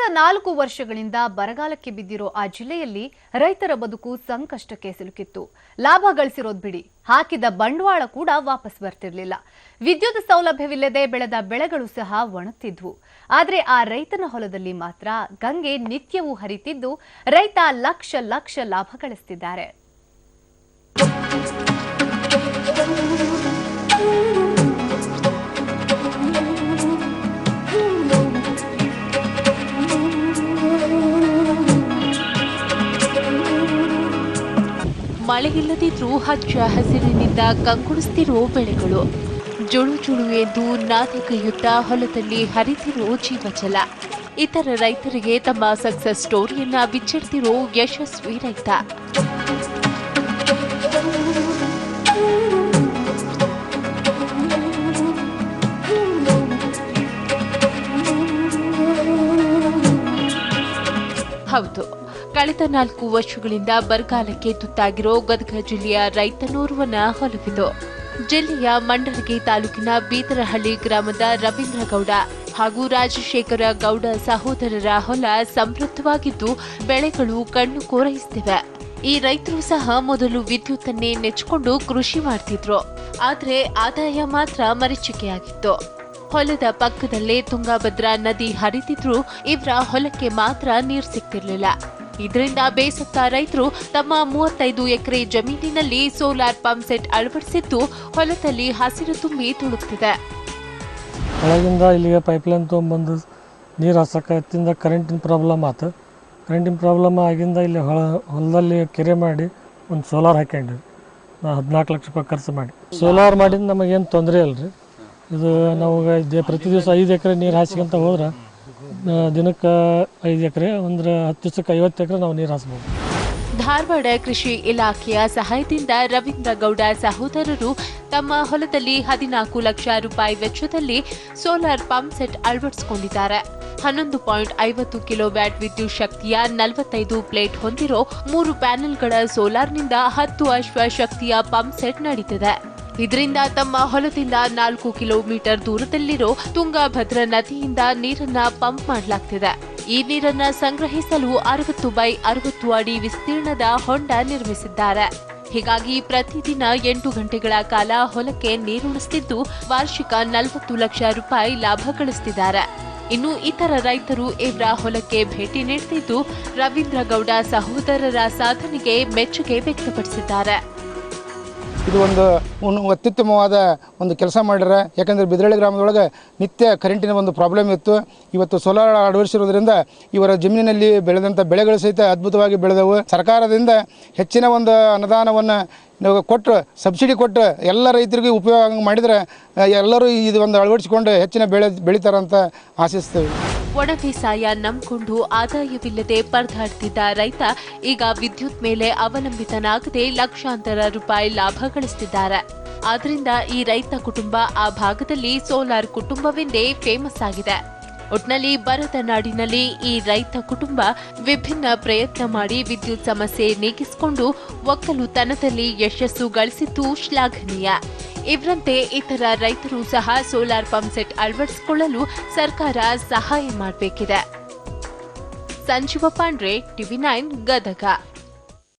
ಕಳೆದ 4 ವರ್ಷಗಳಿಂದ ಬರಗಾಲಕ್ಕೆ ಬಿದ್ದಿರೋ ಆ ಜಿಲ್ಲೆಯಲ್ಲಿ ರೈತರ ಬದುಕು ಸಂಕಷ್ಟಕ್ಕೆ ಸಿಲುಕಿತ್ತು. ಲಾಭ ಗಳಿಸಿರೋದು ಬಿಡಿ, ಹಾಕಿದ ಬಂಡವಾಳ ಕೂಡ ವಾಪಸ್ ಬರ್ತಿರ್ಲಿಲ್ಲ. ವಿದ್ಯುತ್ ಸೌಲಭ್ಯವಿಲ್ಲದೆ ಬೆಳೆದ ಬೆಳೆಗಳು ಸಹ ಒಣಗ್ತಿದ್ವು. ಆದರೆ ಆ ರೈತನ ಹೊಲದಲ್ಲಿ ಮಾತ್ರ ಗಂಗೆ ನಿತ್ಯವೂ ಹರಿತಿದ್ದು ರೈತ ಲಕ್ಷ ಲಕ್ಷ ಲಾಭ ಗಳಿಸುತ್ತಿದ್ದಾರೆ. ಮಳೆಯಿಲ್ಲದಿದ್ರೂ ಹಚ್ಚ ಹಸಿರಿನಿಂದ ಕಂಗೊಳಿಸುತ್ತಿರೋ ಬೆಳೆಗಳು, ಜುಳು ಜುಳು ಎಂದು ನಾದಿಗೆಯುತ್ತಾ ಹೊಲದಲ್ಲಿ ಹರಿತಿರೋ ಜೀವಜಲ. ಇತರ ರೈತರಿಗೆ ತಮ್ಮ ಸಕ್ಸಸ್ ಸ್ಟೋರಿಯನ್ನ ಬಿಚ್ಚಿಡ್ತಿರೋ ಯಶಸ್ವಿ ರೈತ. ಹೌದು, ಕಳೆದ 4 ವರ್ಷಗಳಿಂದ ಬರಗಾಲಕ್ಕೆ ತುತ್ತಾಗಿರೋ ಗದಗ ಜಿಲ್ಲೆಯ ರೈತನೋರ್ವನ ಹೊಲವಿದು. ಜಿಲ್ಲೆಯ ಮಂಡರಗಿ ತಾಲೂಕಿನ ಬೀದರಹಳ್ಳಿ ಗ್ರಾಮದ ರವೀಂದ್ರ ಗೌಡ ಹಾಗೂ ರಾಜಶೇಖರ ಗೌಡ ಸಹೋದರರ ಹೊಲ ಸಮೃದ್ಧವಾಗಿದ್ದು ಬೆಳೆಗಳು ಕಣ್ಣು ಕೋರೈಸುತ್ತಿವೆ. ಈ ರೈತರು ಸಹ ಮೊದಲು ವಿದ್ಯುತ್ತನ್ನೇ ನೆಚ್ಚಿಕೊಂಡು ಕೃಷಿ ಮಾಡ್ತಿದ್ರು. ಆದ್ರೆ ಆದಾಯ ಮಾತ್ರ ಮರೀಚಿಕೆಯಾಗಿತ್ತು. ಹೊಲದ ಪಕ್ಕದಲ್ಲೇ ತುಂಗಾಭದ್ರಾ ನದಿ ಹರಿದಿದ್ರು ಇವರ ಹೊಲಕ್ಕೆ ಮಾತ್ರ ನೀರು ಸಿಗ್ತಿರ್ಲಿಲ್ಲ. ಇದರಿಂದ ಬೇಸತ್ತ ರೈತರು ತಮ್ಮ 35 ಎಕರೆ ಜಮೀನಿನಲ್ಲಿ ಸೋಲಾರ್ ಪಂಪ್ ಸೆಟ್ ಅಳವಡಿಸಿದ್ದು ಹೊಲದಲ್ಲಿ ಹಸಿರು ತುಂಬಿ ತುಳುಕ್ತಿದೆ. ಹೊಳಗಿಂದ ಇಲ್ಲಿಗೆ ಪೈಪ್ಲೈನ್ ತೊಗೊಂಡ್ಬಂದು ನೀರು ಹಸಕತ್ತಿಂದ ಕರೆಂಟಿನ ಪ್ರಾಬ್ಲಮ್ ಆಯ್ತು. ಕರೆಂಟಿನ ಪ್ರಾಬ್ಲಮ್ ಆಗಿಂದ ಇಲ್ಲಿ ಹೊಲದಲ್ಲಿ ಕೆರೆ ಮಾಡಿ ಒಂದು ಸೋಲಾರ್ ಹಾಕ್ಯಂಡ್ರಿ. 14 ಲಕ್ಷ ರೂಪಾಯಿ ಖರ್ಚು ಮಾಡಿ ಸೋಲಾರ್ ಮಾಡಿದ್ದು ನಮಗೇನು ತೊಂದರೆ ಇಲ್ಲರಿ. ಇದು ನಾವು ಪ್ರತಿ ದಿವಸ 5 ಎಕರೆ ನೀರು ಹಾಸ್ಕೊಂತ ಹೋದ್ರೆ ದಿನಕ್ಕೆ 5 ಎಕರೆ ಅಂದ್ರೆ 10 ದಿವಸಕ್ಕೆ 50 ಎಕರೆ ನಾವು ನೀರು ಹಾಸ್ಬೋದು. ಧಾರವಾಡ ಕೃಷಿ ಇಲಾಖೆಯ ಸಹಾಯದಿಂದ ರವೀಂದ್ರ ಗೌಡ ಸಹೋದರರು ತಮ್ಮ ಹೊಲದಲ್ಲಿ 14 ಲಕ್ಷ ರೂಪಾಯಿ ವೆಚ್ಚದಲ್ಲಿ ಸೋಲಾರ್ ಪಂಪ್ ಸೆಟ್ ಅಳವಡಿಸಿಕೊಂಡಿದ್ದಾರೆ. 11.50 ಕಿಲೋವ್ಯಾಟ್ ವಿದ್ಯುತ್ ಶಕ್ತಿಯ 45 ಪ್ಲೇಟ್ ಹೊಂದಿರೋ 3 ಪ್ಯಾನೆಲ್ಗಳ ಸೋಲಾರ್ನಿಂದ 10 ಅಶ್ವ ಶಕ್ತಿಯ ಪಂಪ್ ಸೆಟ್ ನಡೀತಿದೆ. ಇದರಿಂದ ತಮ್ಮ ಹೊಲದಿಂದ 4 ಕಿಲೋಮೀಟರ್ ದೂರದಲ್ಲಿರೋ ತುಂಗಾಭದ್ರಾ ನದಿಯಿಂದ ನೀರನ್ನ ಪಂಪ್ ಮಾಡಲಾಗ್ತಿದೆ. ಈ ನೀರನ್ನ ಸಂಗ್ರಹಿಸಲು 60x60 ಅಡಿ ವಿಸ್ತೀರ್ಣದ ಹೊಂಡ ನಿರ್ಮಿಸಿದ್ದಾರೆ. ಹೀಗಾಗಿ ಪ್ರತಿದಿನ 8 ಗಂಟೆಗಳ ಕಾಲ ಹೊಲಕ್ಕೆ ನೀರುಣಿಸುತ್ತಿದ್ದು ವಾರ್ಷಿಕ 40 ಲಕ್ಷ ರೂಪಾಯಿ ಲಾಭ ಗಳಿಸುತ್ತಿದ್ದಾರೆ. ಇನ್ನು ಇತರ ರೈತರು ಇವರ ಹೊಲಕ್ಕೆ ಭೇಟಿ ನೀಡುತ್ತಿದ್ದು ರವೀಂದ್ರ ಗೌಡ ಸಹೋದರರ ಸಾಧನೆಗೆ ಮೆಚ್ಚುಗೆ ವ್ಯಕ್ತಪಡಿಸಿದ್ದಾರೆ. ಇದು ಒಂದು ಅತ್ಯುತ್ತಮವಾದ ಒಂದು ಕೆಲಸ ಮಾಡಿದ್ದಾರೆ. ಯಾಕಂದರೆ ಬಿದರಳ್ಳಿ ಗ್ರಾಮದೊಳಗೆ ನಿತ್ಯ ಕರೆಂಟಿನ ಒಂದು ಪ್ರಾಬ್ಲಮ್ ಇತ್ತು. ಇವತ್ತು ಸೋಲಾರ್ ಅಳವಡಿಸಿರೋದ್ರಿಂದ ಇವರ ಜಮೀನಿನಲ್ಲಿ ಬೆಳೆದಂಥ ಬೆಳೆಗಳು ಸಹಿತ ಅದ್ಭುತವಾಗಿ ಬೆಳೆದವು. ಸರ್ಕಾರದಿಂದ ಹೆಚ್ಚಿನ ಒಂದು ಅನುದಾನವನ್ನು ಕೊಟ್ಟು ಸಬ್ಸಿಡಿ ಕೊಟ್ಟು ಎಲ್ಲ ರೈತರಿಗೂ ಉಪಯೋಗ ಮಾಡಿದರೆ ಎಲ್ಲರೂ ಇದು ಒಂದು ಅಳವಡಿಸಿಕೊಂಡು ಹೆಚ್ಚಿನ ಬೆಳೀತಾರಂತ ಆಶಿಸ್ತೇವೆ. ಒಣ ಬೇಸಾಯ ನಂಬಿಕೊಂಡು ಆದಾಯವಿಲ್ಲದೆ ಪರದಾಡ್ತಿದ್ದ ರೈತ ಈಗ ವಿದ್ಯುತ್ ಮೇಲೆ ಅವಲಂಬಿತನಾಗದೆ ಲಕ್ಷಾಂತರ ರೂಪಾಯಿ ಲಾಭ ಗಳಿಸುತ್ತಿದ್ದಾರೆ. ಆದ್ರಿಂದ ಈ ರೈತ ಕುಟುಂಬ ಆ ಭಾಗದಲ್ಲಿ ಸೋಲಾರ್ ಕುಟುಂಬವೆಂದೇ ಫೇಮಸ್ ಆಗಿದೆ. ಒಟ್ನಲ್ಲಿ ಬರದ ನಾಡಿನಲ್ಲಿ ಈ ರೈತ ಕುಟುಂಬ ವಿಭಿನ್ನ ಪ್ರಯತ್ನ ಮಾಡಿ ವಿದ್ಯುತ್ ಸಮಸ್ಯೆ ನೀಗಿಸಿಕೊಂಡು ಒಕ್ಕಲುತನದಲ್ಲಿ ಯಶಸ್ಸು ಗಳಿಸಿದ್ದು ಶ್ಲಾಘನೀಯ. ಇವರಂತೆ ಇತರ ರೈತರು ಸಹ ಸೋಲಾರ್ ಪಂಪ್ ಸೆಟ್ ಅಳವಡಿಸಿಕೊಳ್ಳಲು ಸರ್ಕಾರ ಸಹಾಯ ಮಾಡಬೇಕಿದೆ. ಸಂಜೀವ ಪಾಂಡ್ರೆ, TV9 ಗದಗ.